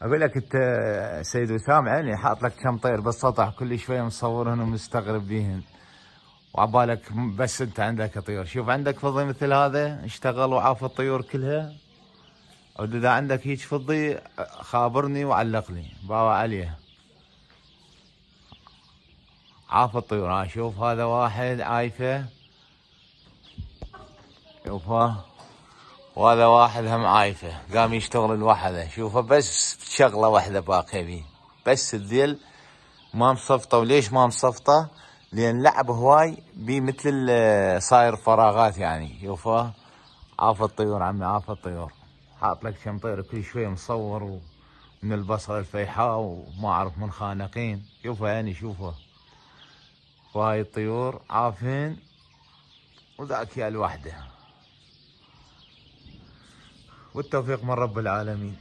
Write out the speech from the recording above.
اقول لك انت سيد وسام، عيني حاط لك كم طير بالسطح كل شويه مصورهن ومستغرب بيهن، وعبالك بس انت عندك طيور. شوف عندك فضي مثل هذا اشتغل وعاف الطيور كلها، واذا عندك هيج فضي خابرني وعلق لي باوع عليه. عاف الطيور. ها شوف هذا واحد عايفه، شوفها، وهذا واحد هم عايفه قام يشتغل لوحده. شوفه بس شغله واحده باقيه بيه، بس الذيل ما مصفطه. وليش ما مصفطه؟ لان لعب هواي بي مثل صاير فراغات يعني. شوفه عاف الطيور عمي، عاف الطيور. حاط لك كم طير كل شويه مصور، ومن البصره الفيحاء وما اعرف من خانقين. شوفه يعني شوفه، وهاي الطيور عافين وذاك يا الوحده. والتوفيق من رب العالمين.